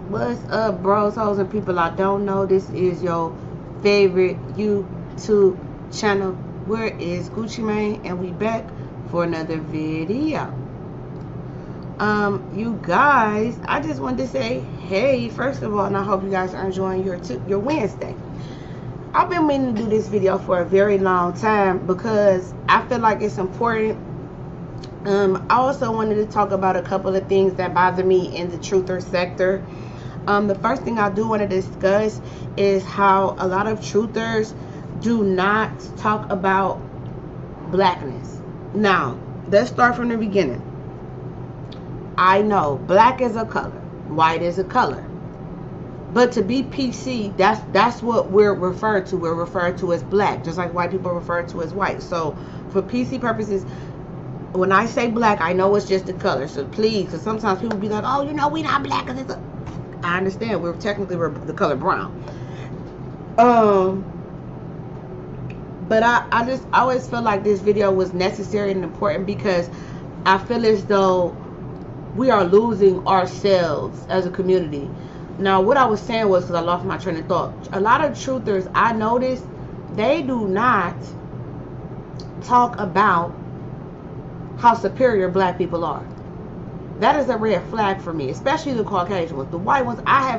What's up, bros, hoes, and people I don't know? This is your favorite YouTube channel. Where is Gucci Mane? And we back for another video. You guys, I just wanted to say, hey, first of all, and I hope you guys are enjoying your Wednesday. I've been meaning to do this video for a very long time because I feel like it's important. I also wanted to talk about a couple of things that bother me in the truther sector. The first thing I do want to discuss is how a lot of truthers do not talk about blackness. Now, let's start from the beginning. I know black is a color, white is a color, but to be PC, that's what we're referred to. We're referred to as black, just like white people are referred to as white. So for PC purposes, when I say black, I know it's just a color. So please, because sometimes people be like, oh, you know, we not black because it's a... I understand we're the color brown. But I just always feel like this video was necessary and important because I feel as though we are losing ourselves as a community. Now, what I was saying was, because I lost my train of thought, a lot of truthers I noticed, they do not talk about how superior black people are. That is a red flag for me, especially the Caucasian ones. The white ones, I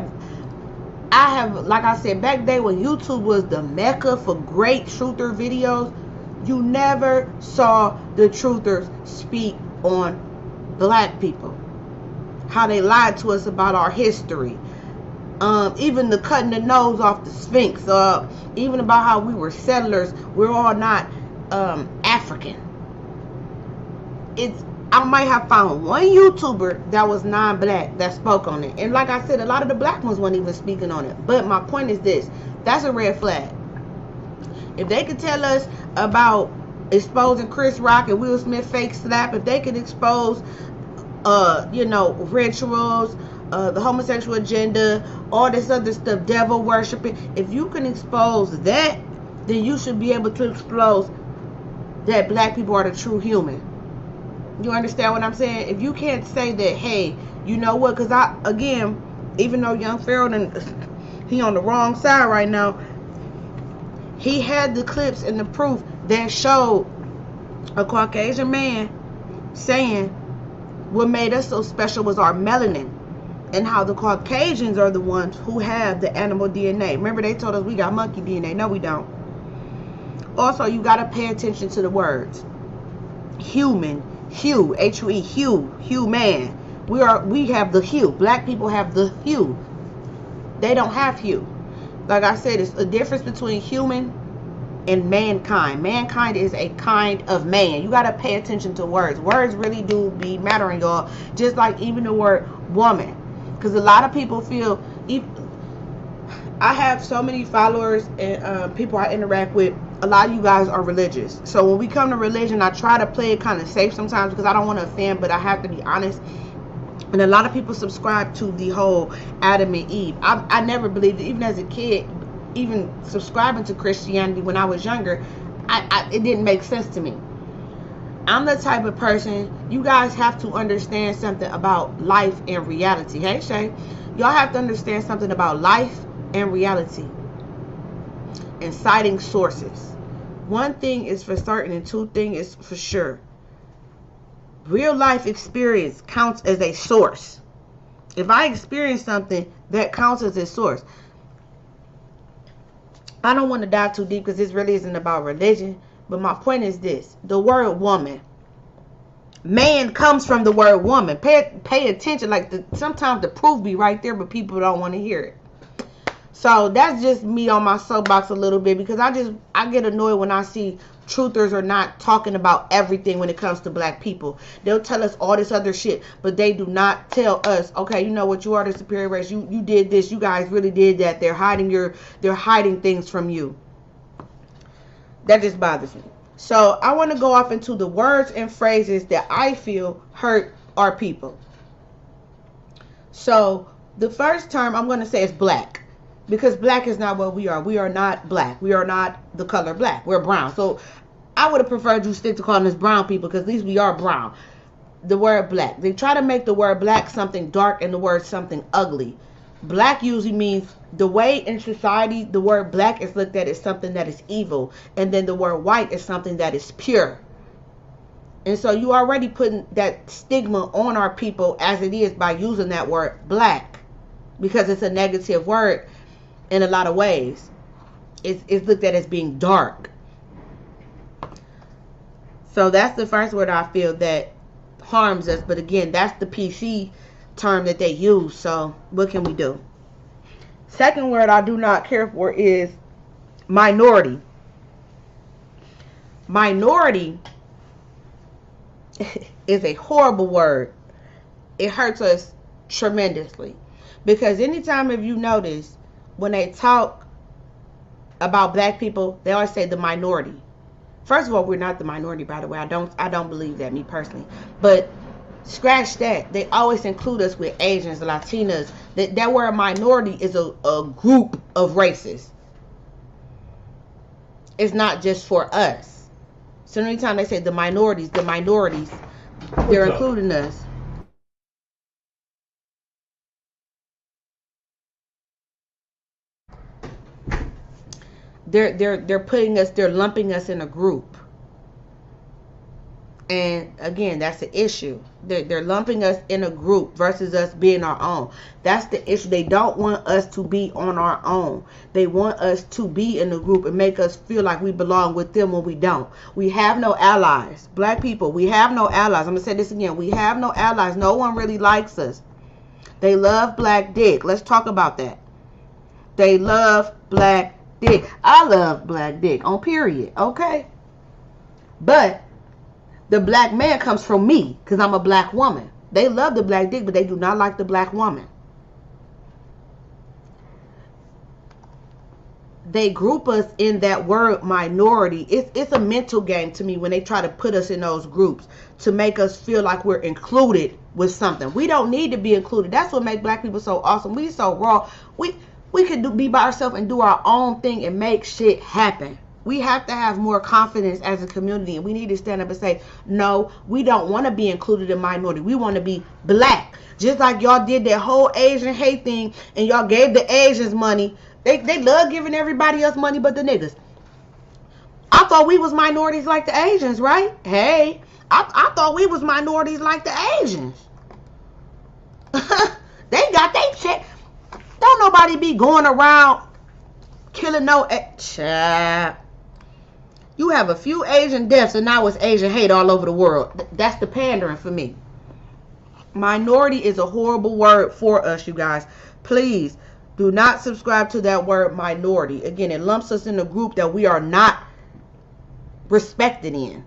have, like I said, back then when YouTube was the mecca for great truther videos, you never saw the truthers speak on black people. How they lied to us about our history. Even the cutting the nose off the Sphinx. Even about how we were settlers. We're all not African. I might have found one YouTuber that was non-black that spoke on it. And like I said, a lot of the black ones weren't even speaking on it. But my point is this. That's a red flag. If they could tell us about exposing Chris Rock and Will Smith fake slap, if they could expose, rituals, the homosexual agenda, all this other stuff, devil worshiping, if you can expose that, then you should be able to expose that black people are the true human. You understand what I'm saying? If you can't say that, hey, you know what? Because again, even though Young Pharaoh, he on the wrong side right now, he had the clips and the proof that showed a Caucasian man saying what made us so special was our melanin, and how the Caucasians are the ones who have the animal DNA. Remember, they told us we got monkey DNA. No, we don't. Also, you got to pay attention to the words. Human. Hue, H-U-E, human. We have the hue. Black people have the hue. They don't have hue. Like I said, it's a difference between human and mankind. Mankind is a kind of man. You got to pay attention to words. Words really do be mattering, y'all. Just like even the word woman. Because a lot of people feel... I have so many followers and people I interact with. A lot of you guys are religious. So when we come to religion, I try to play it kind of safe sometimes because I don't want to offend, but I have to be honest. And a lot of people subscribe to the whole Adam and Eve. I never believed it. Even as a kid, even subscribing to Christianity when I was younger, it didn't make sense to me. I'm the type of person, you guys have to understand something about life and reality. Hey, Shay. Y'all have to understand something about life and reality. And citing sources. One thing is for certain and two things is for sure. Real life experience counts as a source. If I experience something, that counts as a source. I don't want to dive too deep because this really isn't about religion. But my point is this. The word woman. Man comes from the word woman. Pay attention. Like sometimes the proof be right there, but people don't want to hear it. So that's just me on my soapbox a little bit because I get annoyed when I see truthers are not talking about everything when it comes to black people. They'll tell us all this other shit, but they do not tell us, okay, you know what, you are the superior race. You did this. You guys really did that. They're hiding things from you. That just bothers me. So I want to go off into the words and phrases that I feel hurt our people. So the first term I'm going to say is black. Because black is not what we are. We are not black. We are not the color black. We're brown. So I would have preferred you stick to calling us brown people because at least we are brown. The word black. They try to make the word black something dark and the word something ugly. Black usually means, the way in society the word black is looked at as something that is evil, and then the word white is something that is pure. And so you already putting that stigma on our people as it is by using that word black, because it's a negative word in a lot of ways. It's looked at as being dark. So that's the first word I feel that harms us. But again, that's the PC term that they use. So what can we do? Second word I do not care for is minority. Minority is a horrible word. It hurts us tremendously. Because anytime, if you notice, when they talk about black people, they always say the minority. First of all, we're not the minority, by the way. I don't believe that, me personally. But scratch that. They always include us with Asians, Latinas. That word minority is a group of races. It's not just for us. So anytime they say the minorities, they're including us. They're putting us, they're lumping us in a group. And again, that's the issue. They're lumping us in a group versus us being our own. That's the issue. They don't want us to be on our own. They want us to be in a group and make us feel like we belong with them when we don't. We have no allies. Black people, we have no allies. I'm going to say this again. We have no allies. No one really likes us. They love black dick. Let's talk about that. They love black dick. I love black dick on period. Okay? But the black man comes from me because I'm a black woman. They love the black dick, but they do not like the black woman. They group us in that word minority. It's a mental game to me when they try to put us in those groups to make us feel like we're included with something. We don't need to be included. That's what makes black people so awesome. We so raw. We could be by ourselves and do our own thing and make shit happen. We have to have more confidence as a community, and we need to stand up and say, no, we don't want to be included in minority. We want to be black. Just like y'all did that whole Asian hate thing, and y'all gave the Asians money. They love giving everybody else money but the niggas. I thought we was minorities like the Asians, right? Hey, I thought we was minorities like the Asians. They got they check. Don't nobody be going around killing no child. You have a few Asian deaths and now it's Asian hate all over the world. That's the pandering for me. Minority is a horrible word for us, you guys. Please do not subscribe to that word minority. Again, it lumps us in a group that we are not respected in.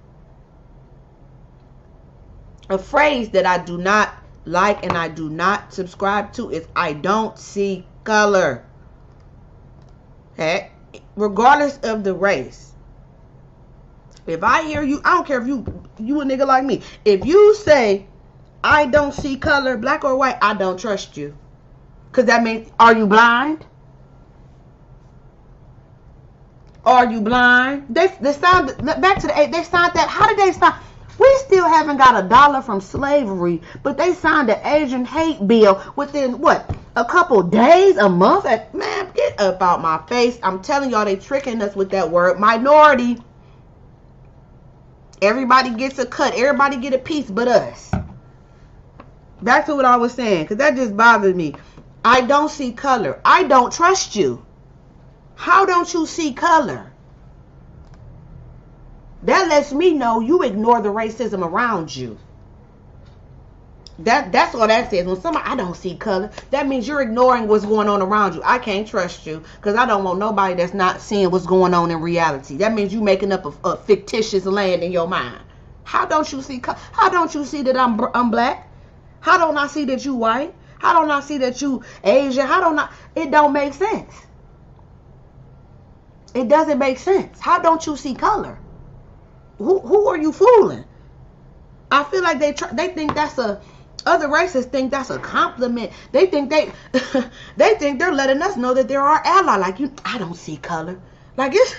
A phrase that I do not like and I do not subscribe to is I don't see color. Okay? Regardless of the race. If I hear you, I don't care if you a nigga like me. If you say I don't see color, black or white, I don't trust you. Because that means, are you blind? Are you blind? They sound, back to the, they signed that. How did they sign? We still haven't got $1 from slavery, but they signed the Asian hate bill within, what, a couple days, a month? Man, get up out my face. I'm telling y'all, they tricking us with that word minority. Everybody gets a cut. Everybody get a piece but us. Back to what I was saying, because that just bothered me. I don't see color. I don't trust you. How don't you see color? That lets me know you ignore the racism around you. That's all that says. When somebody, I don't see color, that means you're ignoring what's going on around you. I can't trust you because I don't want nobody that's not seeing what's going on in reality. That means you making up a fictitious land in your mind. How don't you see color? How don't you see that I'm black? How don't I see that you white? How don't I see that you Asian? How don't I? It don't make sense. It doesn't make sense. How don't you see color? Who are you fooling? I feel like they think that's other races think that's a compliment. They think they think they're letting us know that they're our ally. Like, I don't see color. Like, it's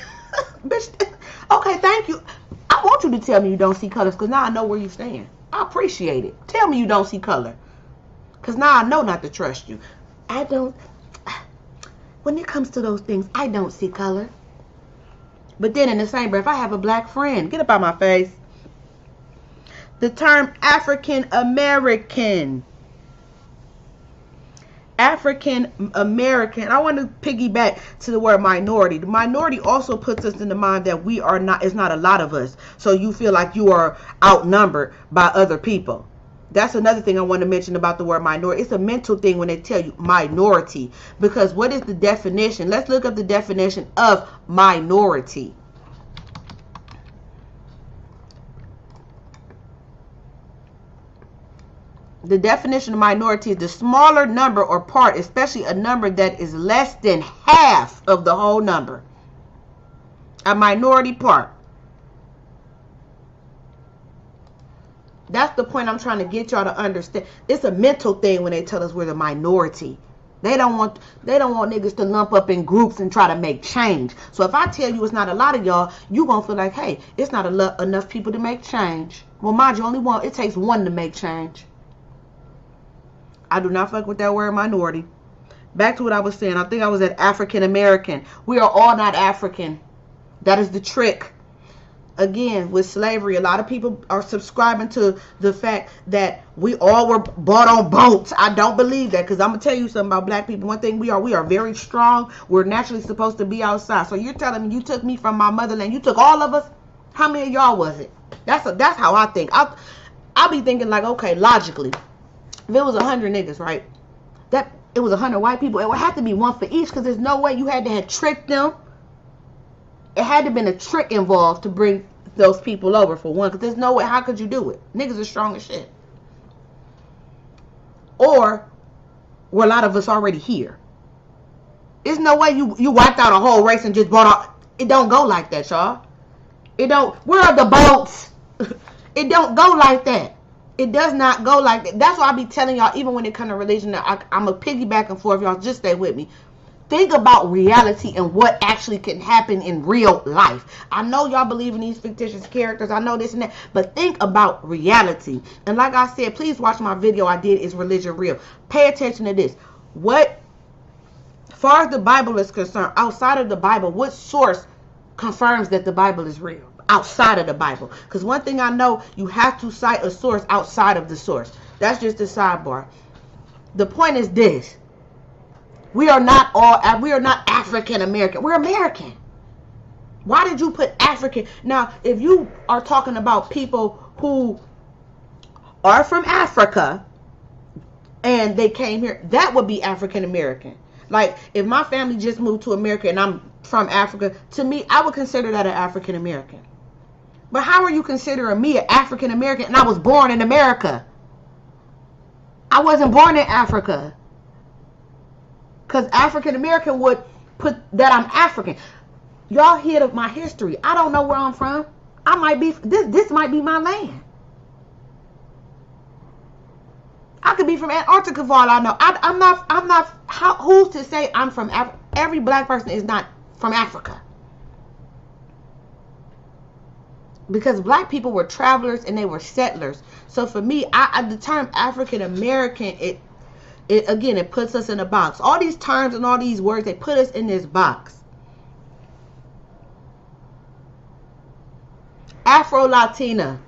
bitch. Okay, thank you. I want you to tell me you don't see colors because now I know where you stand. I appreciate it. Tell me you don't see color because now I know not to trust you. I don't, when it comes to those things, I don't see color. But then in the same breath, I have a black friend. Get up out my face. The term African American. African American. I want to piggyback to the word minority. The minority also puts us in the mind that we are not, it's not a lot of us. So you feel like you are outnumbered by other people. That's another thing I want to mention about the word minority. It's a mental thing when they tell you minority. Because what is the definition? Let's look up the definition of minority. The definition of minority is the smaller number or part, especially a number that is less than half of the whole number. A minority part. That's the point I'm trying to get y'all to understand. It's a mental thing when they tell us we're the minority. They don't want niggas to lump up in groups and try to make change. So if I tell you it's not a lot of y'all, you gonna feel like, hey, it's not enough people to make change. Well, mind you, it takes one to make change. I do not fuck with that word minority. Back to what I was saying. I think I was at African American. We are all not African. That is the trick. Again, with slavery, a lot of people are subscribing to the fact that we all were bought on boats. I don't believe that, because I'm going to tell you something about black people. One thing we are very strong. We're naturally supposed to be outside. So you're telling me you took me from my motherland. You took all of us? How many of y'all was it? That's how I think. I'll be thinking like, okay, logically. If it was 100 niggas, right? That it was 100 white people. It would have to be one for each, because there's no way you had to have tricked them. It had to have been a trick involved to bring those people over, for one, because there's no way. How could you do it? Niggas are strong as shit. Or were a lot of us already here? There's no way you wiped out a whole race and just brought out. It don't go like that, y'all. It don't. Where are the boats? It don't go like that. It does not go like that. That's why I be telling y'all, even when it comes to religion, I'm a piggy back and forth. Y'all just stay with me. Think about reality and what actually can happen in real life. I know y'all believe in these fictitious characters. I know this and that. But think about reality. And like I said, please watch my video I did, Is Religion Real? Pay attention to this. As far as the Bible is concerned, outside of the Bible, what source confirms that the Bible is real? Outside of the Bible. Because one thing I know, you have to cite a source outside of the source. That's just a sidebar. The point is this. We are not African American. We're American. Why did you put African? Now, if you are talking about people who are from Africa and they came here, that would be African American. Like, if my family just moved to America and I'm from Africa, to me, I would consider that an African American. But how are you considering me an African American and I was born in America? I wasn't born in Africa. Because African American would put that I'm African. Y'all hear of my history. I don't know where I'm from. I might be, this might be my land. I could be from Antarctica for all I know. I'm not, who's to say I'm from Africa? Every black person is not from Africa. Because black people were travelers and they were settlers. So for me, the term African American, it puts us in a box. All these terms and all these words, they put us in this box. Afro-Latina.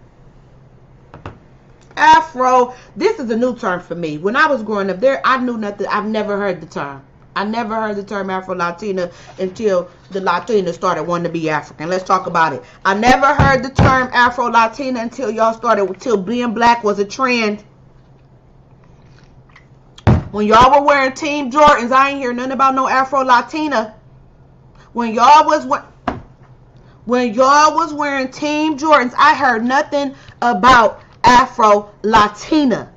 This is a new term for me. When I was growing up there, I knew nothing. I've never heard the term. I never heard the term Afro-Latina until the Latinas started wanting to be African. Let's talk about it. I never heard the term Afro-Latina until being black was a trend. When y'all were wearing Team Jordans, I ain't hear nothing about no Afro-Latina. When y'all was wearing Team Jordans, I heard nothing about Afro-Latina.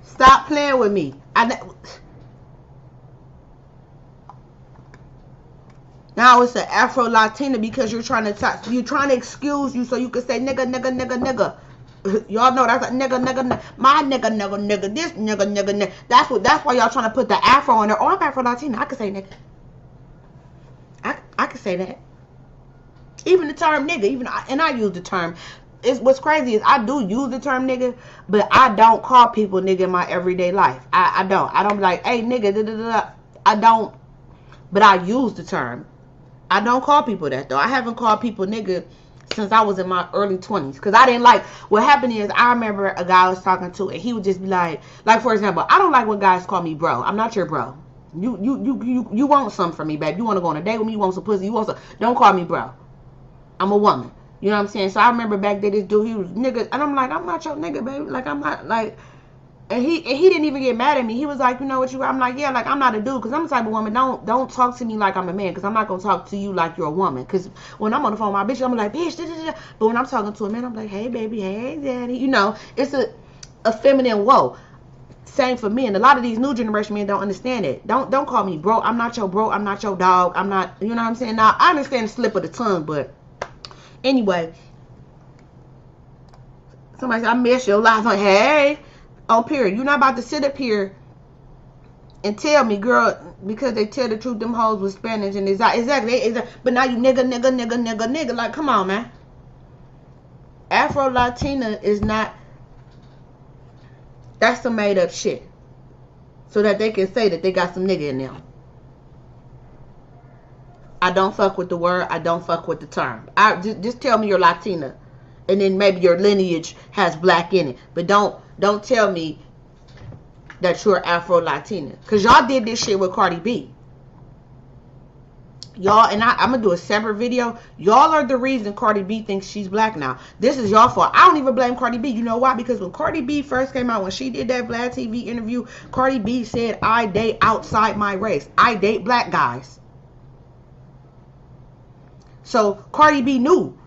Stop playing with me. Now it's an Afro-Latina because you're trying to excuse you so you can say nigga, nigga, nigga, nigga. Y'all know that's like nigga, my nigga, this nigga. That's why y'all trying to put the Afro on there. Oh, I'm Afro-Latina. I can say nigga. I can say that. Even the term nigga, and I use the term. it's what's crazy is I do use the term nigga, but I don't call people nigga in my everyday life. I don't be like, hey nigga, da, da, da. I don't, but I use the term. I don't call people that though. I haven't called people nigga since I was in my early 20s, because I didn't like, what happened is, I remember a guy I was talking to, and he would just be like for example, I don't like when guys call me bro. I'm not your bro. You want something from me, babe. You want to go on a date with me, you want some pussy, you want some, don't call me bro. I'm a woman. You know what I'm saying? So I remember back then, this dude, he was nigga, and I'm like, I'm not your nigga, baby. Like, I'm not, like, and he didn't even get mad at me. He was like, you know what you, I'm like, yeah, like, I'm not a dude, because I'm the type of woman, don't talk to me like I'm a man, because I'm not going to talk to you like you're a woman, because when I'm on the phone with my bitch, I'm like, bitch, da, da, da. But when I'm talking to a man, I'm like, hey, baby, hey, daddy, you know, it's a feminine whoa. Same for men. A lot of these new generation men don't understand it. Don't call me bro. I'm not your bro. I'm not your dog. I'm not, you know what I'm saying? Now, I understand the slip of the tongue, but anyway, somebody said, I miss your life. I'm like, hey, on period. You're not about to sit up here and tell me, girl, because they tell the truth, them hoes with Spanish and exactly. But now you nigga. Like, come on, man. Afro Latina is not, that's some made up shit. So that they can say that they got some nigga in them. I don't fuck with the word. I don't fuck with the term. Just tell me you're Latina, and then maybe your lineage has black in it. But don't tell me that you're Afro Latina, because y'all did this shit with Cardi B. Y'all, and I'm gonna do a separate video. Y'all are the reason Cardi B thinks she's black now. This is y'all fault. I don't even blame Cardi B. You know why? Because when Cardi B first came out, when she did that Vlad TV interview, Cardi B said, I date outside my race. I date black guys. So Cardi B knew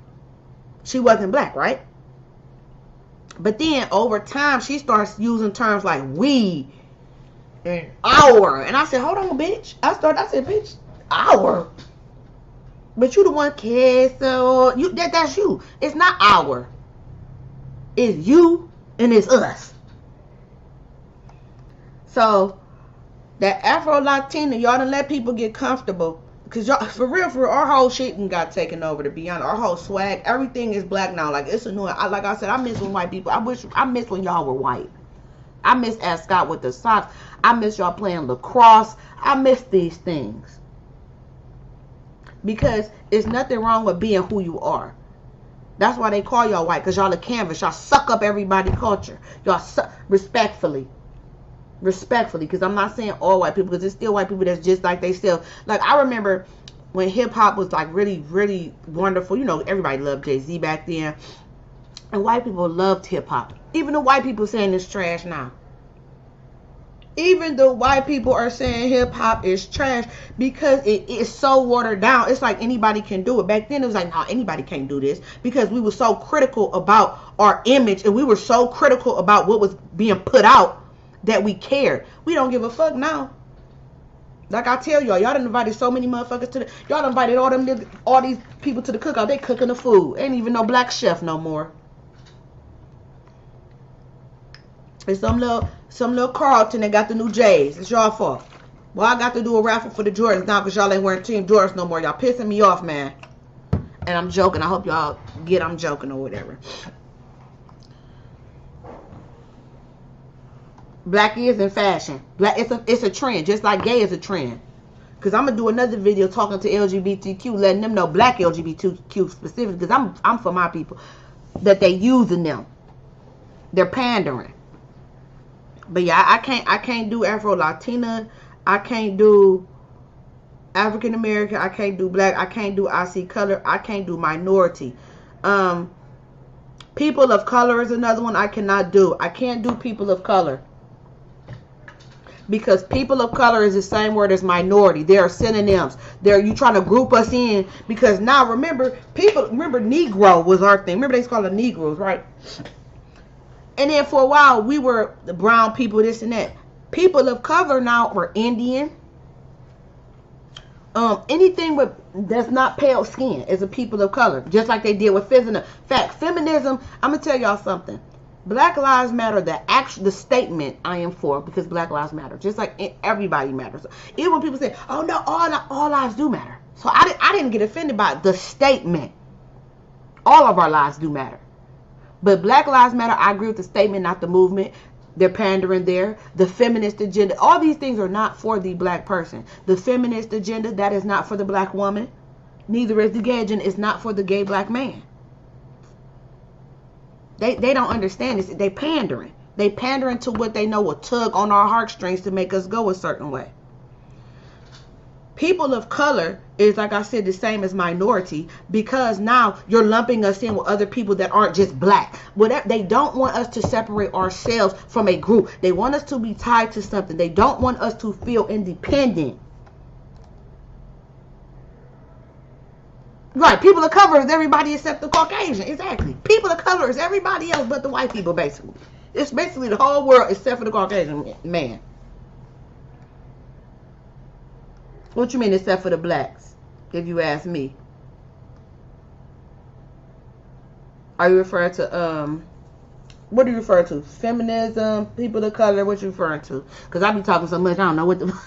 she wasn't black, right? But then over time, she starts using terms like we and our. And I said, hold on, bitch. I said, bitch, our. But you the one kiss, so you that's you. It's not our. It's you and it's us. So that Afro Latina, y'all done let people get comfortable. Because y'all, for real, our whole shit got taken over, to be honest. Our whole swag, everything is black now. Like, it's annoying. Like I said, I miss when white people, I miss when y'all were white. I miss Ascot with the socks. I miss y'all playing lacrosse. I miss these things. Because it's nothing wrong with being who you are. That's why they call y'all white, because y'all a canvas. Y'all suck up everybody's culture. Y'all suck, respectfully, because I'm not saying all white people, because there's still white people that's just like they still, like, I remember when hip-hop was like really, really wonderful. You know, everybody loved Jay-Z back then, and white people loved hip-hop. Even the white people saying it's trash now. Even the white people are saying hip-hop is trash because it is so watered down. It's like anybody can do it. Back then it was like, no, anybody can't do this, because we were so critical about our image, and we were so critical about what was being put out that we cared. We don't give a fuck now. Like I tell y'all done invited so many motherfuckers to the, y'all done invited all these people to the cookout. They cooking the food. Ain't even no black chef no more. It's some little Carlton that got the new J's. It's y'all fault. Well, I got to do a raffle for the Jordans now because y'all ain't wearing Team Jordans no more. Y'all pissing me off, man. And I'm joking. I hope y'all get I'm joking or whatever. Black is in fashion. Black, it's a trend, just like gay is a trend. Because I'm going to do another video talking to LGBTQ, letting them know, black LGBTQ specifically, because I'm for my people, that they using them. They're pandering. But yeah, I can't do Afro Latina. I can't do African American. I can't do black. I can't do I see color. I can't do minority. People of color is another one I cannot do. I can't do people of color. Because people of color is the same word as minority. They are synonyms. You trying to group us in. Because now remember Negro was our thing. Remember they called it Negroes, right? And then for a while we were the brown people, this and that. People of color now are Indian. Anything that's not pale skin is a people of color. Just like they did with feminism. Feminism, I'm gonna tell y'all something. Black Lives Matter, the statement I am for, because Black Lives Matter. Just like everybody matters. Even when people say, oh no, all lives do matter. So I didn't get offended by the statement. All of our lives do matter. But Black Lives Matter, I agree with the statement, not the movement. They're pandering there. The feminist agenda, all these things are not for the black person. The feminist agenda, that is not for the black woman. Neither is the gay agenda. It's not for the gay black man. They don't understand this. They pandering. They pandering to what they know will tug on our heartstrings to make us go a certain way. People of color is, like I said, the same as minority, because now you're lumping us in with other people that aren't just black. Whatever, they don't want us to separate ourselves from a group. They want us to be tied to something. They don't want us to feel independent. Right, people of color is everybody except the Caucasian. Exactly. People of color is everybody else but the white people, basically. It's basically the whole world except for the Caucasian man. What you mean except for the blacks, if you ask me? Are you referring to, what are you referring to? Feminism, people of color, what you referring to? Because I be talking so much, I don't know what the...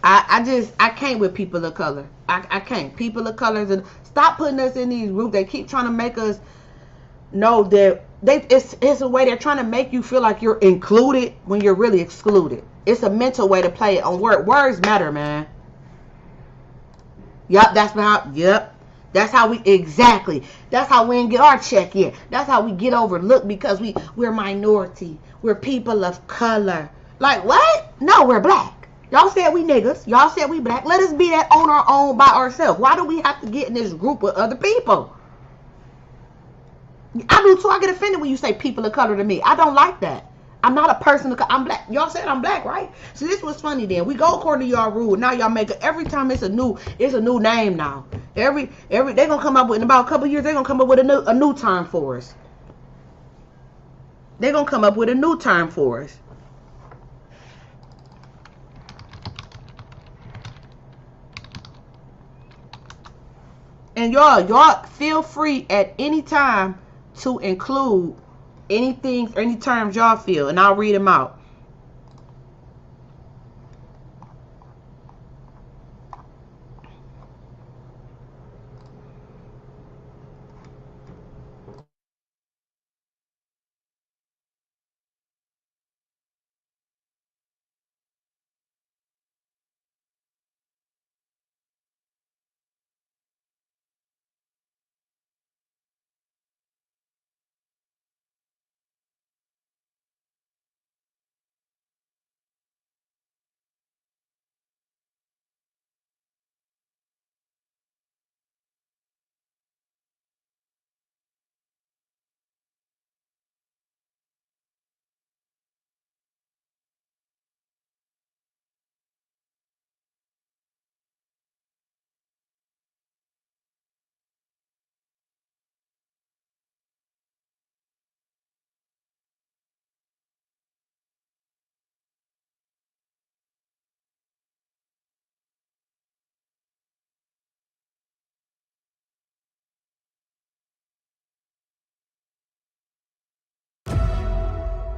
I can't with people of color. I can't. People of color, stop putting us in these groups. They keep trying to make us know that it's a way they're trying to make you feel like you're included when you're really excluded. It's a mental way to play it on words matter, man. Yep, that's how we, exactly. That's how we didn't get our check yet. That's how we get overlooked, because we're minority. We're people of color. Like, what? No, we're black. Y'all said we niggas. Y'all said we black. Let us be that on our own by ourselves. Why do we have to get in this group with other people? I do too. I get offended when you say people of color to me. I don't like that. I'm not a person of color. I'm black. Y'all said I'm black, right? So this was funny then. We go according to y'all rule. Now y'all make it every time it's a new name now. Every they gonna come up with, in about a couple years, they're gonna come up with a new term for us. They're gonna come up with a new term for us. And y'all feel free at any time to include anything, any terms y'all feel, and I'll read them out.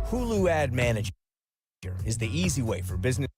Hulu Ad Manager is the easy way for business.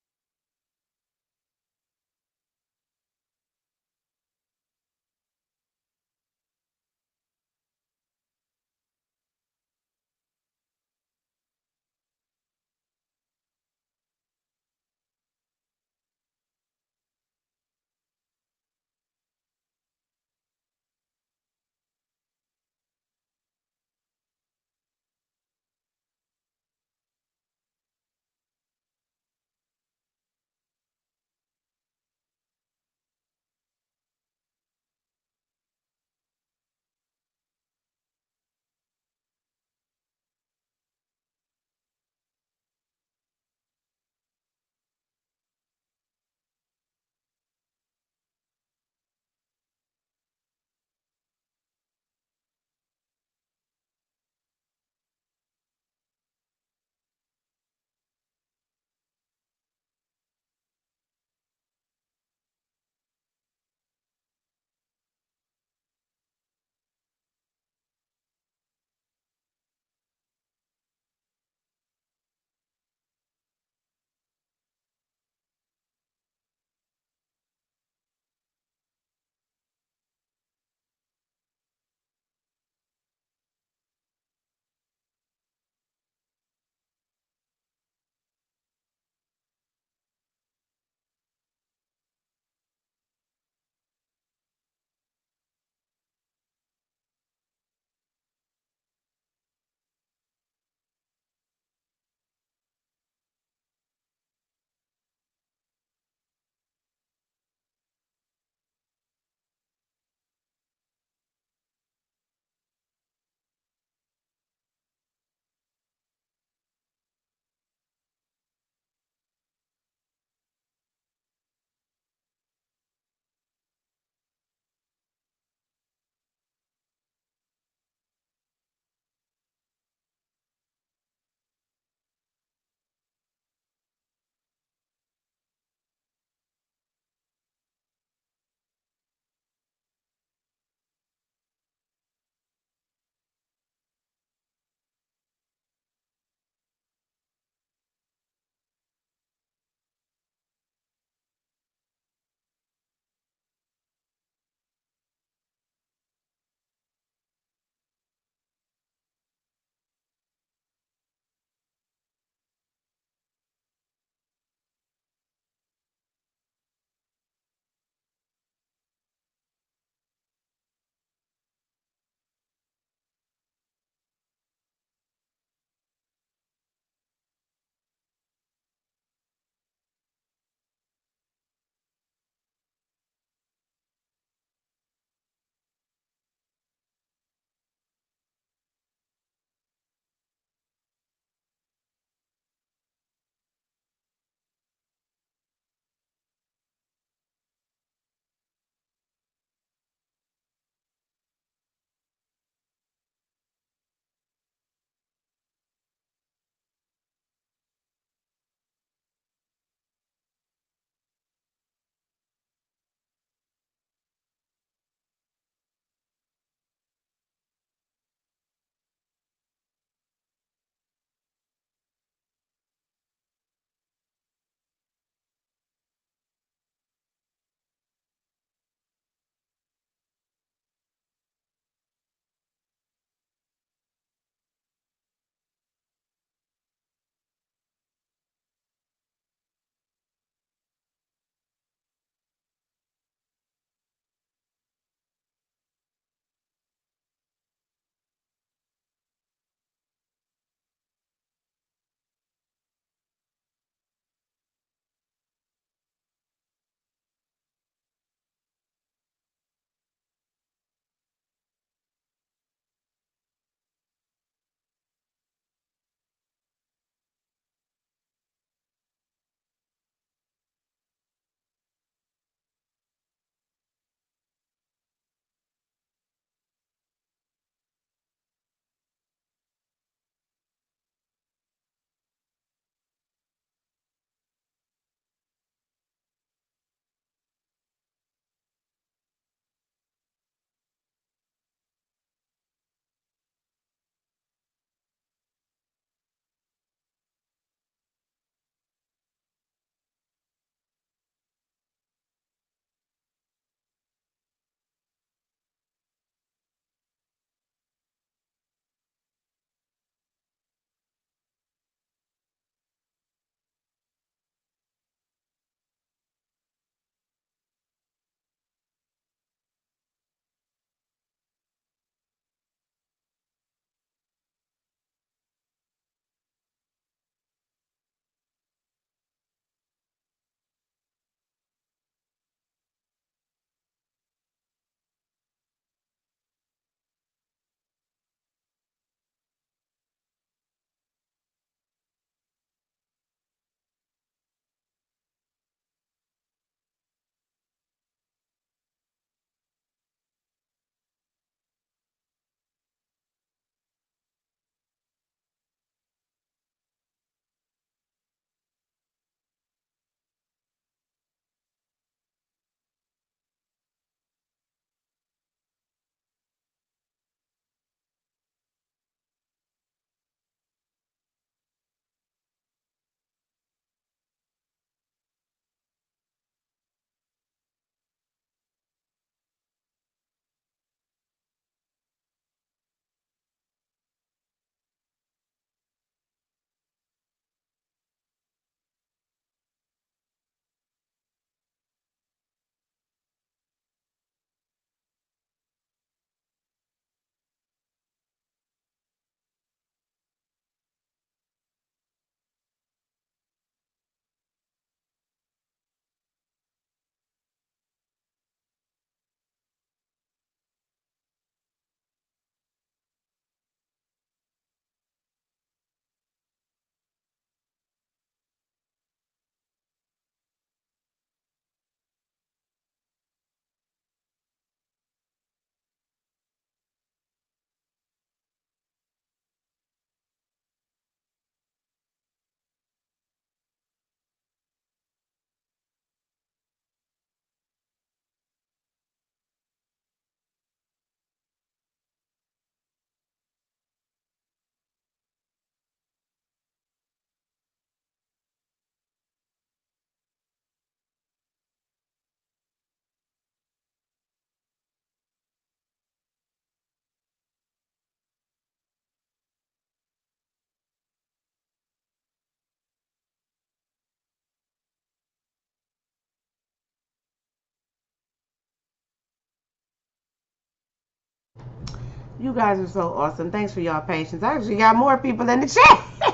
You guys are so awesome. Thanks for y'all patience. I actually got more people in the chat.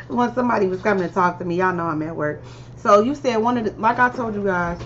When somebody was coming to talk to me, y'all know I'm at work. So you said one of the, like I told you guys,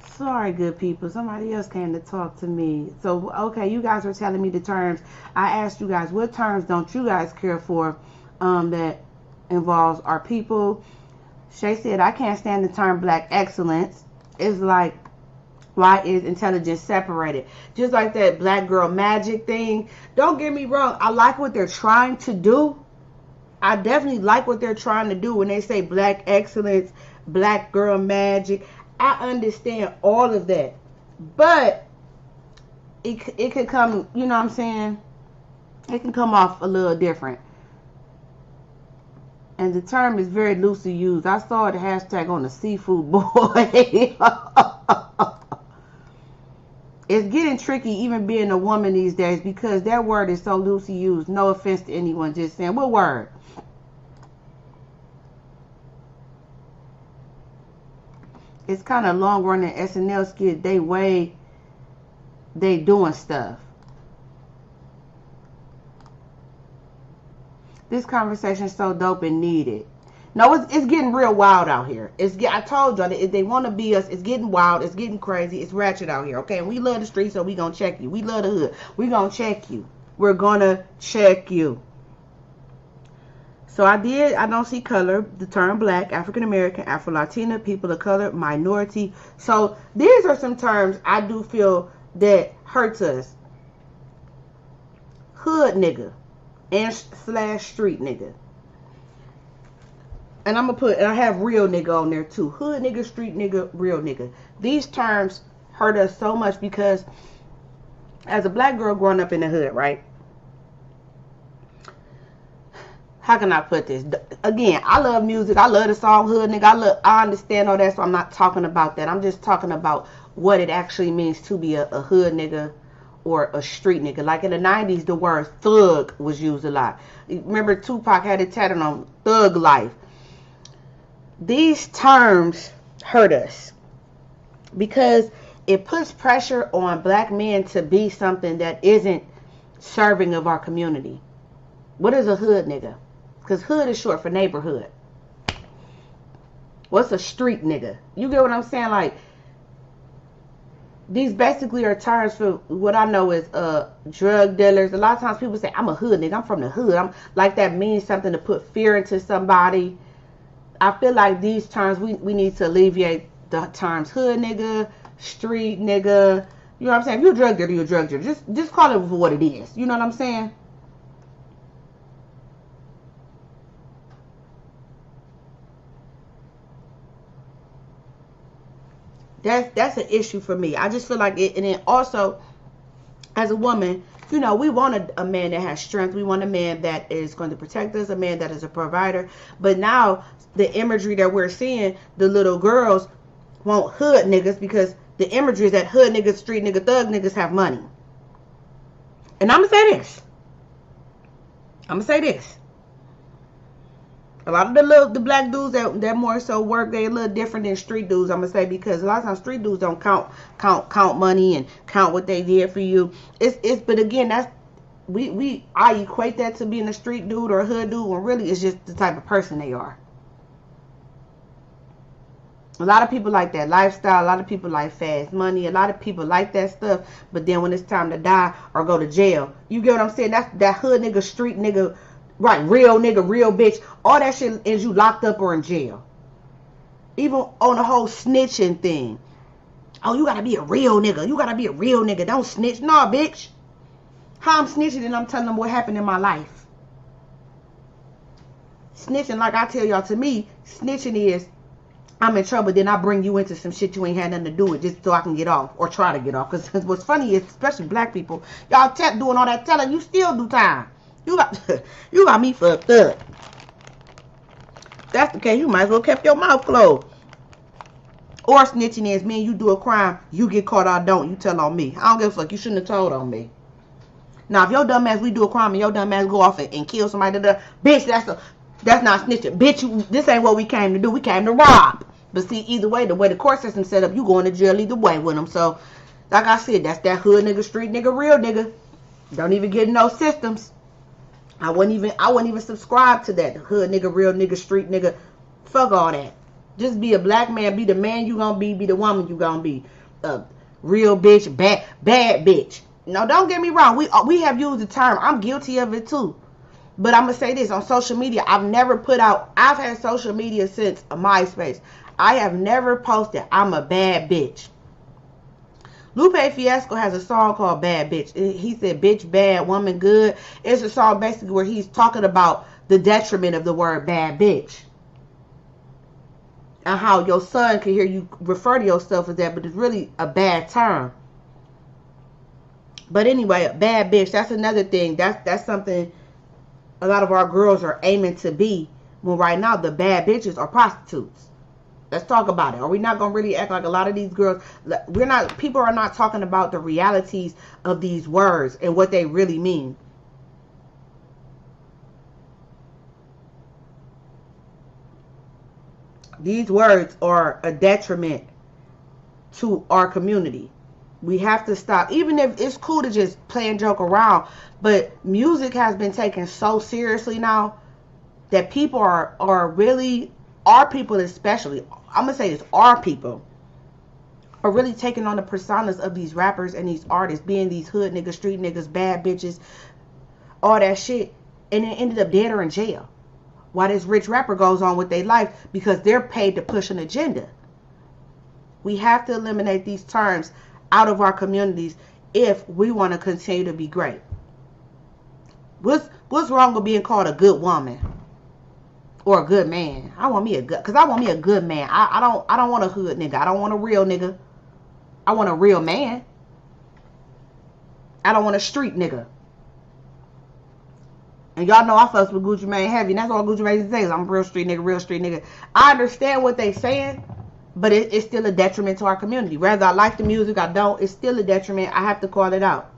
sorry, good people. Somebody else came to talk to me. So, okay, you guys are telling me the terms. I asked you guys, what terms don't you guys care for that involves our people? Shay said, I can't stand the term black excellence. It's like, why is intelligence separated? Just like that black girl magic thing. Don't get me wrong. I like what they're trying to do. I definitely like what they're trying to do when they say black excellence, black girl magic. I understand all of that. But it could come, you know what I'm saying? It can come off a little different. And the term is very loosely used. I saw the hashtag on the seafood boy. It's getting tricky even being a woman these days because that word is so loosely used. No offense to anyone, just saying. What word? It's kind of long running SNL skit. They doing stuff. This conversation is so dope and needed. No, it's getting real wild out here. I told y'all that if they want to be us, it's getting wild, it's getting crazy, it's ratchet out here. Okay, and we love the streets, so we gonna check you. We love the hood. We gonna check you. We're gonna check you. So I don't see color, the term black, African American, Afro-Latina, people of color, minority. So these are some terms I do feel that hurts us. Hood nigga and / street nigga. And I'm going to I have real nigga on there too. Hood nigga, street nigga, real nigga. These terms hurt us so much because as a black girl growing up in the hood, right? How can I put this? Again, I love music. I love the song hood nigga. I understand all that, so I'm not talking about that. I'm just talking about what it actually means to be a hood nigga or a street nigga. Like in the 90s, the word thug was used a lot. Remember Tupac had it tatted on, thug life. These terms hurt us because it puts pressure on black men to be something that isn't serving of our community. What is a hood nigga? Because hood is short for neighborhood. What's a street nigga? You get what I'm saying? Like, these basically are terms for what I know is drug dealers. A lot of times people say, I'm a hood nigga. I'm from the hood. I'm like, that means something to put fear into somebody. I feel like these terms, we need to alleviate the terms hood nigga, street nigga. You know what I'm saying? If you're a drug dealer, you're a drug dealer. Just call it for what it is. You know what I'm saying? That's an issue for me. I just feel like it. And then also, as a woman, you know, we want a man that has strength. We want a man that is going to protect us, a man that is a provider. But now, the imagery that we're seeing, the little girls want hood niggas because the imagery is that hood niggas, street niggas, thug niggas have money. And I'm going to say this. A lot of the black dudes that more so work, they a little different than street dudes, I'm going to say, because a lot of times street dudes don't count money and count what they did for you. But again, that's, I equate that to being a street dude or a hood dude when really it's just the type of person they are. A lot of people like that lifestyle. A lot of people like fast money. A lot of people like that stuff. But then when it's time to die or go to jail, you get what I'm saying? That's that hood nigga, street nigga, right? Real nigga, real bitch. All that shit is you locked up or in jail. Even on the whole snitching thing. Oh, you gotta be a real nigga. You gotta be a real nigga. Don't snitch. Nah, bitch. How I'm snitching and I'm telling them what happened in my life. Snitching, like I tell y'all, to me, snitching is I'm in trouble, then I bring you into some shit you ain't had nothing to do with just so I can get off or try to get off. Because what's funny is, especially black people, y'all doing all that telling, you still do time. You got me fucked up. If that's the case, you might as well kept your mouth closed. Or snitching is, me and you do a crime, you get caught, I don't, you tell on me. I don't give a fuck, you shouldn't have told on me. Now, if your dumb ass, we do a crime and your dumb ass go off and kill somebody, bitch, that's not snitching. Bitch, this ain't what we came to do. We came to rob. But see, either way, the way the court system set up, you going to jail either way with them. So, like I said, that's that hood nigga, street nigga, real nigga. Don't even get in those systems. I wouldn't even subscribe to that. Hood nigga, real nigga, street nigga. Fuck all that. Just be a black man. Be the man you gonna be the woman you gonna be. Real bitch, bad bitch. No, don't get me wrong. We have used the term. I'm guilty of it too. But I'm going to say this. On social media, I've had social media since MySpace. I have never posted, I'm a bad bitch. Lupe Fiasco has a song called Bad Bitch. He said, bitch bad, woman good. It's a song basically where he's talking about the detriment of the word bad bitch. and how your son can hear you refer to yourself as that, but it's really a bad term. But anyway, a bad bitch, that's another thing. That's something a lot of our girls are aiming to be. Well, right now, the bad bitches are prostitutes. Let's talk about it. Are we not going to really act like a lot of these girls? People are not talking about the realities of these words and what they really mean. These words are a detriment to our community. We have to stop. Even if it's cool to just play and joke around, but music has been taken so seriously now that people are really, our people especially, I'm going to say it's our people, are really taking on the personas of these rappers and these artists, being these hood niggas, street niggas, bad bitches, all that shit, and it ended up dead or in jail. While this rich rapper goes on with their life because they're paid to push an agenda. We have to eliminate these terms out of our communities if we want to continue to be great. What's wrong with being called a good woman or a good man? I want me a good man. I don't want a hood nigga. I don't want a real nigga. I want a real man. I don't want a street nigga. And y'all know I fucks with Gucci Mane heavy. And that's all Gucci Mane says. I'm a real street nigga, real street nigga. I understand what they saying, but it's still a detriment to our community. Whether I like the music, I don't. It's still a detriment. I have to call it out.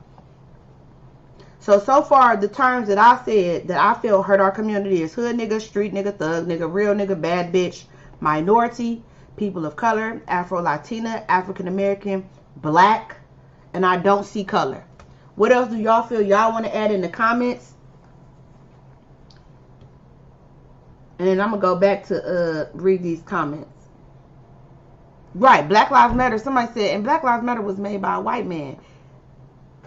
So far, the terms that I said that I feel hurt our community is hood nigga, street nigga, thug nigga, real nigga, bad bitch, minority, people of color, Afro-Latina, African-American, black, and I don't see color. What else do y'all feel y'all want to add in the comments? And then I'm going to go back to read these comments. Right, Black Lives Matter. Somebody said, and Black Lives Matter was made by a white man.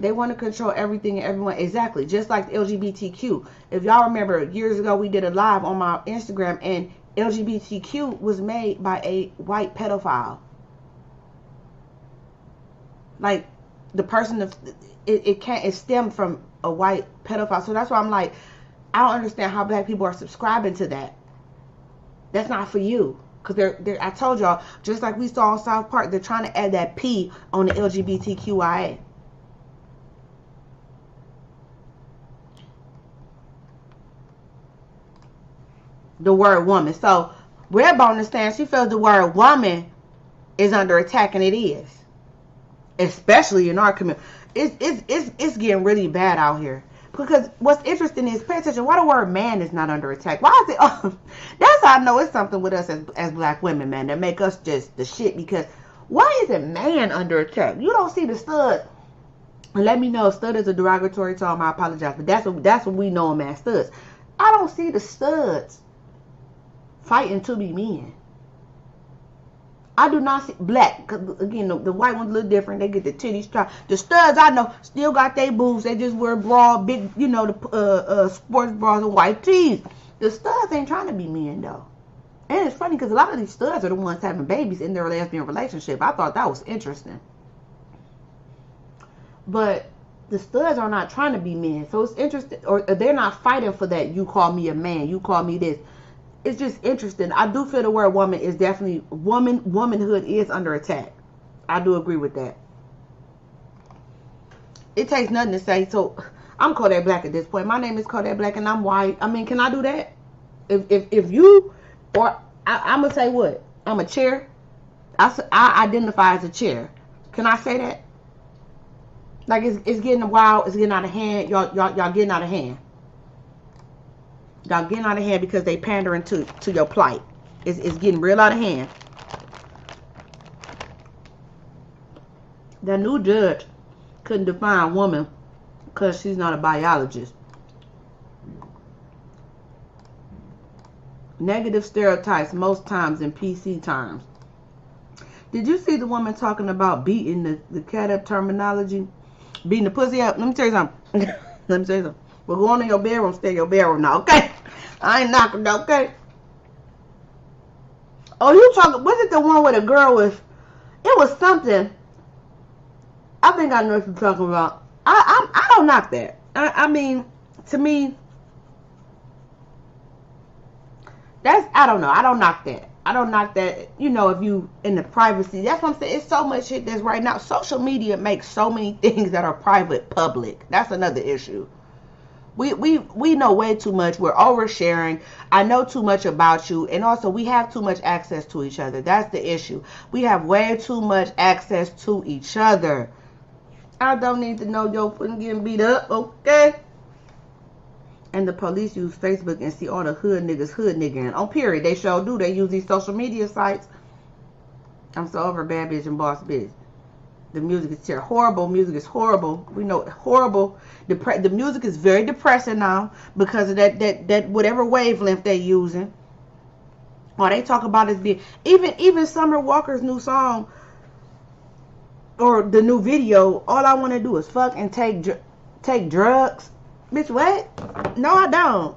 They want to control everything and everyone. Exactly, just like the LGBTQ. If y'all remember, years ago we did a live on my Instagram, and LGBTQ was made by a white pedophile. Like, the person, it stemmed from a white pedophile. So that's why I'm like, I don't understand how black people are subscribing to that. That's not for you. Because I told y'all, just like we saw in South Park, they're trying to add that P on the LGBTQIA. The word woman. So, Redbone understands, she feels the word woman is under attack, and it is. Especially in our community. It's getting really bad out here. Because what's interesting is, pay attention, why the word man is not under attack. Why is it? Oh, that's how I know it's something with us as black women, man, that make us just the shit. Because why is it man under attack? You don't see the stud. And let me know if stud is a derogatory term, I apologize. But that's what we know them as, studs. I don't see the studs fighting to be men. I do not see black, because again, the white ones look different. They get the titties tied. The studs I know still got their boobs. They just wear bra, big, the sports bras and white tees. The studs ain't trying to be men though. And it's funny because a lot of these studs are the ones having babies in their lesbian relationship. I thought that was interesting. But the studs are not trying to be men. So it's interesting, or they're not fighting for that. You call me a man. You call me this. It's just interesting. I do feel the word woman is definitely, womanhood is under attack. I do agree with that. It takes nothing to say. So I'm Kodak Black at this point. My name is Kodak Black and I'm white. I mean, can I do that? If you, or I'm going to say what? I'm a chair. I identify as a chair. Can I say that? Like it's getting wild. It's getting out of hand. Y'all getting out of hand. Y'all getting out of hand because they pandering to your plight. It's getting real out of hand. The new judge couldn't define woman because she's not a biologist. Negative stereotypes most times in PC terms. Did you see the woman talking about beating the cat up terminology? Beating the pussy up? Let me tell you something. Let me tell you something. We're going to your bedroom, stay in your bedroom now, okay? I ain't knocking, okay? Oh, you talking, was it the one with a girl with, it was something, I think I know what you're talking about. I don't knock that. I mean, to me, that's, I don't know, I don't knock that. I don't knock that, you know, if you in the privacy. That's what I'm saying. It's so much shit that's right now. Social media makes so many things that are private public. That's another issue. We know way too much. We're oversharing. I know too much about you. And also, we have too much access to each other. That's the issue. We have way too much access to each other. I don't need to know your foot getting beat up, okay? And the police use Facebook and see all the hood niggas on period. They sure do. They use these social media sites. I'm so over bad bitch and boss bitch. The music is terrible. Horrible. Music is horrible. We know horrible. The music is very depressing now because of that whatever wavelength they're using. All they talk about is being even Summer Walker's new song or the new video. All I want to do is fuck and take drugs. Bitch, what? No, I don't.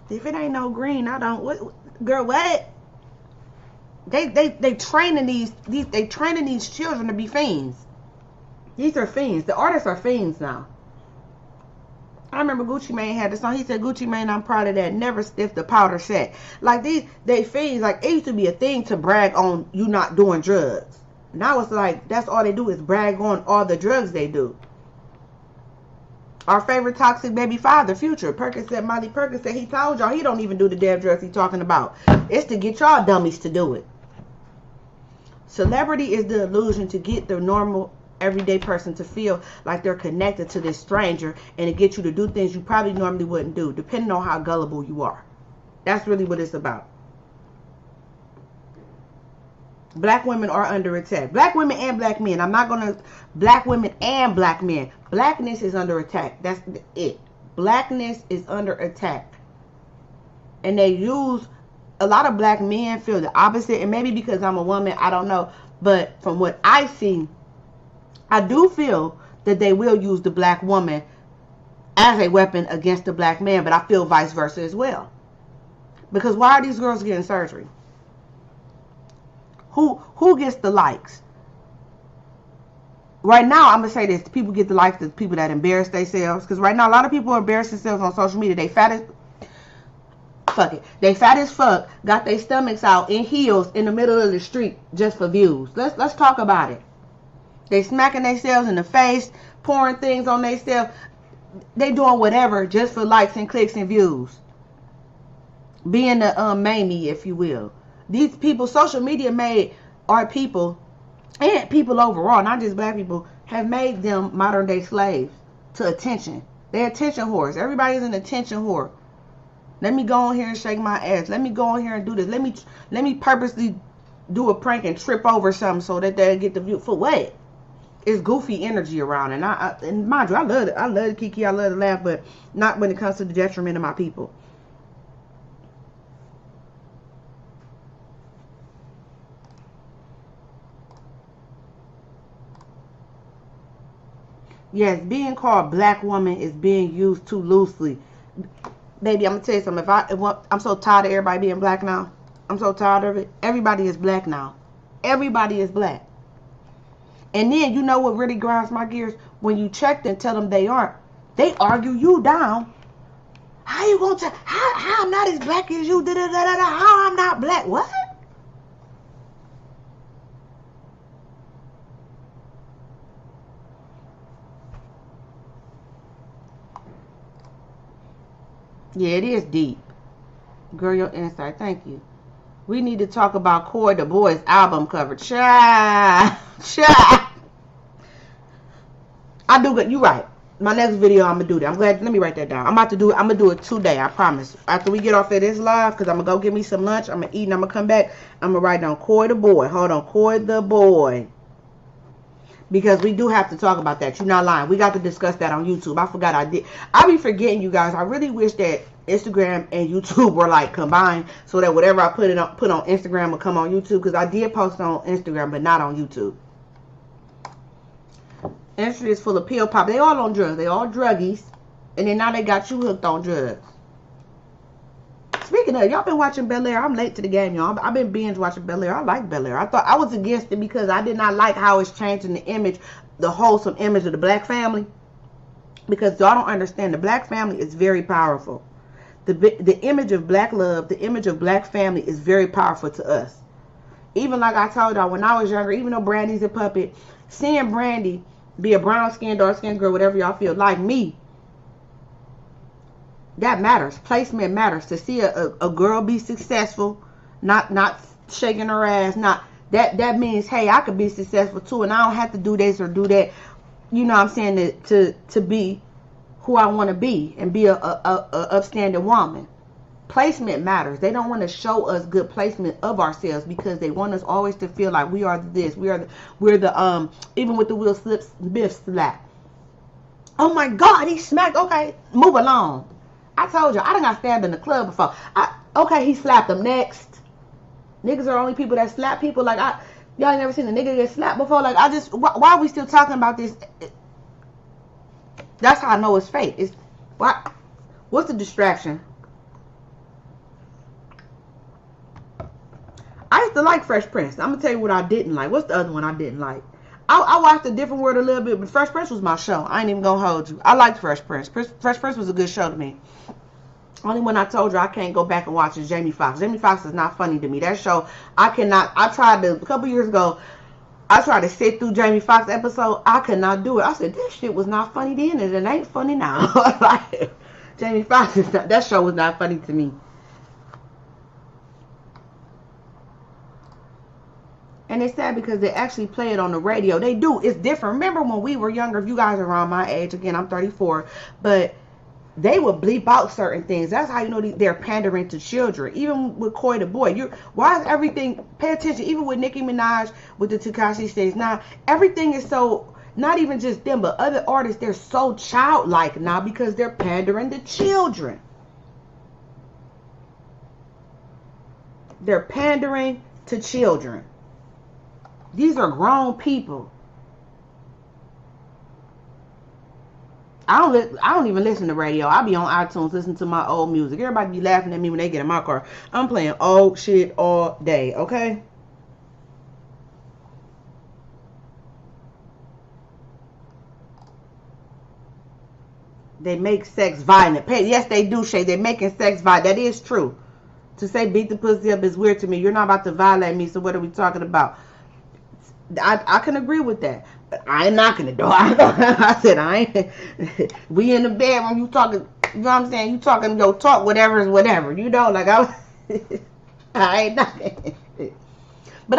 If it ain't no green, I don't. What, girl? What? They training these children to be fiends. These are fiends. The artists are fiends now. I remember Gucci Mane had the song. He said, "Gucci Mane, I'm proud of that. Never stiff the powder set." Like they fiends. Like it used to be a thing to brag on you not doing drugs. Now it's like that's all they do is brag on all the drugs they do. Our favorite toxic baby father, Future, Percocet, Molly Percocet, he told y'all he don't even do the damn drugs he talking about. It's to get y'all dummies to do it. Celebrity is the illusion to get the normal, everyday person to feel like they're connected to this stranger and to get you to do things you probably normally wouldn't do, depending on how gullible you are. That's really what it's about. Black women are under attack. Black women and black men. I'm not going to... Black women and black men. Blackness is under attack. That's it. Blackness is under attack. And they use... A lot of black men feel the opposite. And maybe because I'm a woman, I don't know. But from what I see, I do feel that they will use the black woman as a weapon against the black man. But I feel vice versa as well. Because why are these girls getting surgery? Who gets the likes? Right now, I'm going to say this. People get the likes, the people that embarrass themselves. Because right now, a lot of people embarrass themselves on social media. They fat as... Fuck it. They fat as fuck. Got their stomachs out in heels in the middle of the street just for views. Let's talk about it. They smacking themselves in the face. Pouring things on themselves. They doing whatever just for likes and clicks and views. Being the mamie, if you will. These people, social media made our people, and people overall, not just black people, have made them modern day slaves to attention. They're attention whores. Everybody's an attention whore. Let me go on here and shake my ass. Let me go on here and do this. Let me purposely do a prank and trip over something so that they get the view. For what? It's goofy energy around, and mind you, I love it. I love Kiki. I love to laugh, but not when it comes to the detriment of my people. Yes, being called black woman is being used too loosely. Baby, I'm going to tell you something. I'm so tired of everybody being black now. I'm so tired of it. Everybody is black now. Everybody is black. And then, you know what really grinds my gears? When you check and tell them they aren't, they argue you down. How you going to tell? How I'm not as black as you? How I'm not black? What? Yeah, it is deep. Girl, your insight. Thank you. We need to talk about Coy the Boy's album cover. Cha. I do good. You right. My next video, I'm going to do that. I'm glad. Let me write that down. I'm about to do it. I'm going to do it today. I promise. After we get off of this live, because I'm going to go get me some lunch. I'm going to eat and I'm going to come back. I'm going to write down Coy the Boy. Hold on. Coy the Boy. Because we do have to talk about that. You're not lying. We got to discuss that on YouTube. I forgot I did. I be forgetting, you guys. I really wish that Instagram and YouTube were like combined so that whatever I put on Instagram will come on YouTube. Because I did post on Instagram, but not on YouTube. Industry is full of pill pop. They all on drugs. They all druggies. And then now they got you hooked on drugs. Speaking of, y'all been watching Bel-Air. I'm late to the game, y'all. I've been binge watching Bel-Air. I like Bel-Air. I thought I was against it because I did not like how it's changing the image, the wholesome image of the black family. Because y'all don't understand. The black family is very powerful. The image of black love, the image of black family is very powerful to us. Even like I told y'all, when I was younger, even though Brandy's a puppet, seeing Brandy be a brown skinned, dark skinned girl, whatever y'all feel, like me, that matters. Placement matters. To see a girl be successful, not shaking her ass, not that means, hey, I could be successful too, and I don't have to do this or do that. You know what I'm saying? To be who I want to be and be a upstanding woman. Placement matters. They don't want to show us good placement of ourselves because they want us always to feel like we are this, we're the even with the Will Smith slap. Oh my God, he smacked. Okay, move along. I told you, I done got stabbed in the club before. Okay, he slapped him. Next. Niggas are only people that slap people. Like, y'all ain't never seen a nigga get slapped before. Like, why are we still talking about this? That's how I know it's fake. What's the distraction? I used to like Fresh Prince. I'm going to tell you what I didn't like. What's the other one I didn't like? I watched A Different World a little bit, but Fresh Prince was my show. I ain't even going to hold you. I liked Fresh Prince. Fresh Prince was a good show to me. Only one I told you I can't go back and watch is Jamie Foxx. Jamie Foxx is not funny to me. That show, I tried to, a couple years ago, I tried to sit through Jamie Foxx episode. I could not do it. I said, this shit was not funny then, and it ain't funny now. Like, Jamie Foxx, that show was not funny to me. And it's sad because they actually play it on the radio. They do. It's different. Remember when we were younger, if you guys are around my age, again, I'm 34, but they would bleep out certain things. That's how you know they're pandering to children. Even with Coy the Boy. Why is everything, pay attention, even with Nicki Minaj, with the Tekashi Six now, everything is so, not even just them, but other artists, they're so childlike now because they're pandering to children. They're pandering to children. These are grown people. I don't even listen to radio. I be on iTunes listening to my old music. Everybody be laughing at me when they get in my car. I'm playing old shit all day, okay? They make sex violent. Yes, they do, Shay. They're making sex violent. That is true. To say beat the pussy up is weird to me. You're not about to violate me, so what are we talking about? I can agree with that. But I ain't knocking the door. I said, I ain't. We in the bedroom, you talking, you know what I'm saying? You talking your talk, whatever is whatever. You know, like I ain't knocking. But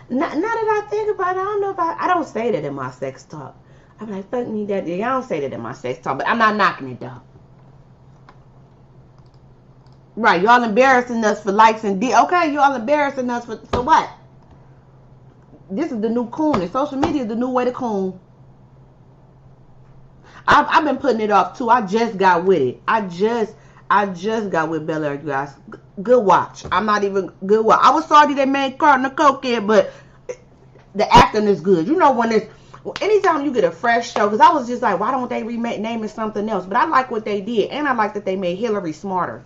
now that I think about it, I don't know if I don't say that in my sex talk. I'm like, fuck me, daddy. I don't say that in my sex talk, but I'm not knocking it though. Right, y'all embarrassing us for likes and okay, y'all embarrassing us for what? This is the new coon, and social media is the new way to coon. I've been putting it off too. I just got with it. I just got with Bel Air, you guys. Good watch. I'm not even good watch. I was sorry they made Carton of Coke, but the acting is good. You know when it's anytime you get a fresh show, because I was just like, why don't they name it something else? But I like what they did, and I like that they made Hillary smarter.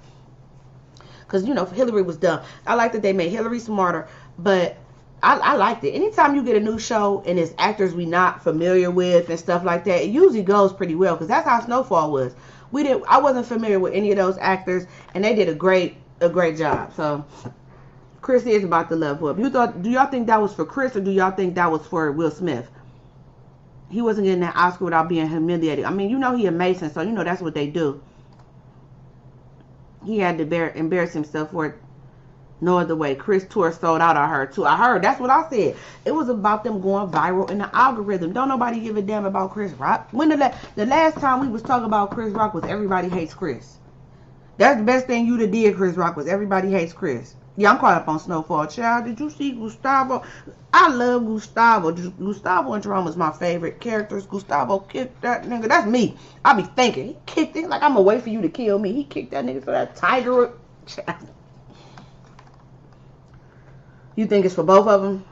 Because, you know, Hillary was dumb. I like that they made Hillary smarter, but I liked it. Anytime you get a new show and it's actors we not familiar with and stuff like that, it usually goes pretty well, because that's how Snowfall was. I wasn't familiar with any of those actors, and they did a great job. So Chris is about to level up. Do y'all think that was for Chris, or do y'all think that was for Will Smith? He wasn't getting that Oscar without being humiliated. I mean, you know he a Mason, so you know that's what they do. He had to embarrass himself for it. No other way. Chris tour sold out, I heard too. I heard. That's what I said. It was about them going viral in the algorithm. Don't nobody give a damn about Chris Rock. When the last time we was talking about Chris Rock was Everybody Hates Chris. That's the best thing you did, Chris Rock, was Everybody Hates Chris. Yeah, I'm caught up on Snowfall. Child, did you see Gustavo? I love Gustavo. Gustavo and Jerome is my favorite characters. Gustavo kicked that nigga. That's me. I be thinking. He kicked it like I'm gonna wait for you to kill me. He kicked that nigga for that tiger. Child. You think it's for both of them?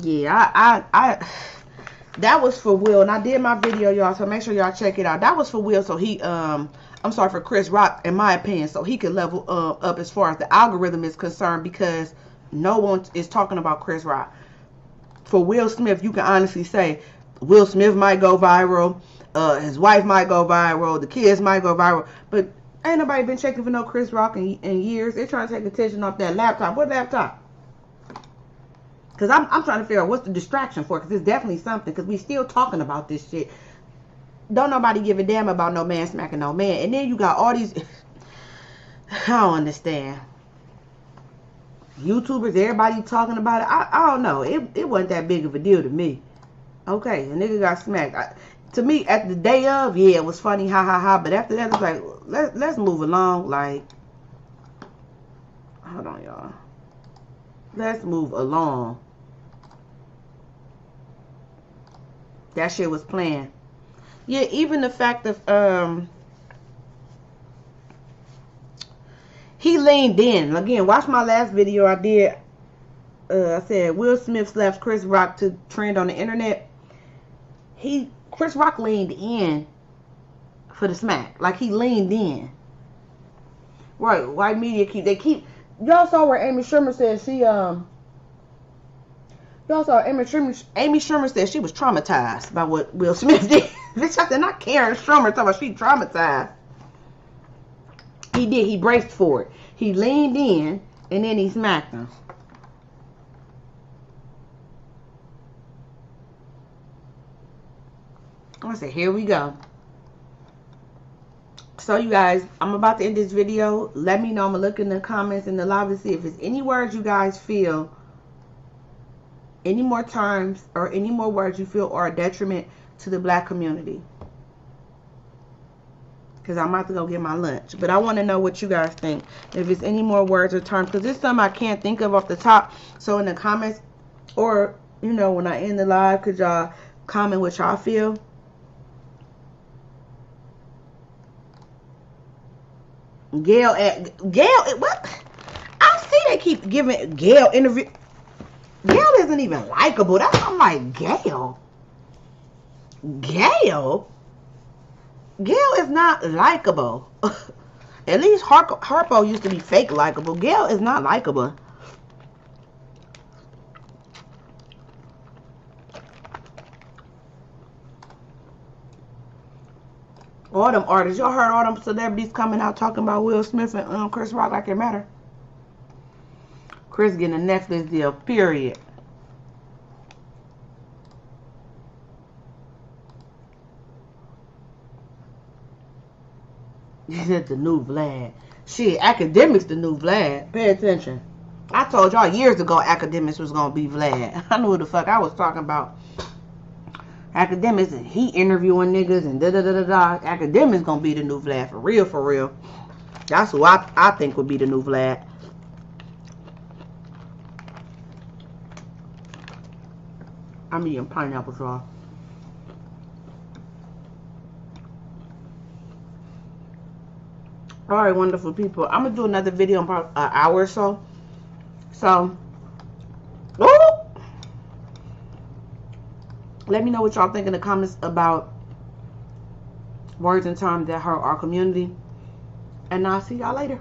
Yeah, I that was for Will, and I did my video, y'all, so make sure y'all check it out. That was for Will, so he I'm sorry, for Chris Rock, in my opinion, so he could level up as far as the algorithm is concerned, because no one is talking about Chris Rock. For Will Smith, you can honestly say Will Smith might go viral. His wife might go viral. The kids might go viral. But ain't nobody been checking for no Chris Rock in years. They're trying to take attention off that laptop. What laptop? Because I'm trying to figure out what's the distraction for. Because it's definitely something. Because we still talking about this shit. Don't nobody give a damn about no man smacking no man. And then you got all these... I don't understand. YouTubers, everybody talking about it. I don't know. It wasn't that big of a deal to me. Okay, the nigga got smacked. To me, at the day of, yeah, it was funny, ha ha ha. But after that, it's like, let's move along. Like, hold on, y'all. Let's move along. That shit was playing. Yeah, even the fact of he leaned in. Again, watch my last video I did. I said Will Smith slaps Chris Rock to trend on the internet. Chris Rock leaned in for the smack. Like, he leaned in. Right, white media y'all saw where Amy Schumer said y'all saw Amy Schumer said she was traumatized by what Will Smith did. Bitch, I said, not Karen Schumer talking about she traumatized. He did. He braced for it. He leaned in and then he smacked him. I said, here we go. So, you guys, I'm about to end this video. Let me know. I'm going to look in the comments in the live to see if there's any words you guys feel, any more terms or any more words you feel are a detriment to the black community. Because I'm about to go get my lunch. But I want to know what you guys think. If it's any more words or terms. Because there's some I can't think of off the top. So, in the comments or, you know, when I end the live, could y'all comment what y'all feel? Gayle, what? I see they keep giving Gayle interview. Gayle isn't even likable. That's why I'm like, Gayle is not likable. At least Harpo used to be fake likable. Gayle is not likable. All them artists, y'all heard all them celebrities coming out talking about Will Smith and Chris Rock like it matter. Chris getting a Netflix deal, period. That's the new Vlad. Shit, Academics the new Vlad. Pay attention. I told y'all years ago Academics was gonna be Vlad. I knew what the fuck I was talking about. Academics, and he interviewing niggas and da-da-da-da-da. Academics gonna be the new Vlad, for real, for real. That's who I think would be the new Vlad. I'm eating pineapple, y'all. Alright, wonderful people. I'm gonna do another video in about an hour or so. So, let me know what y'all think in the comments about words and terms that hurt our community. And I'll see y'all later.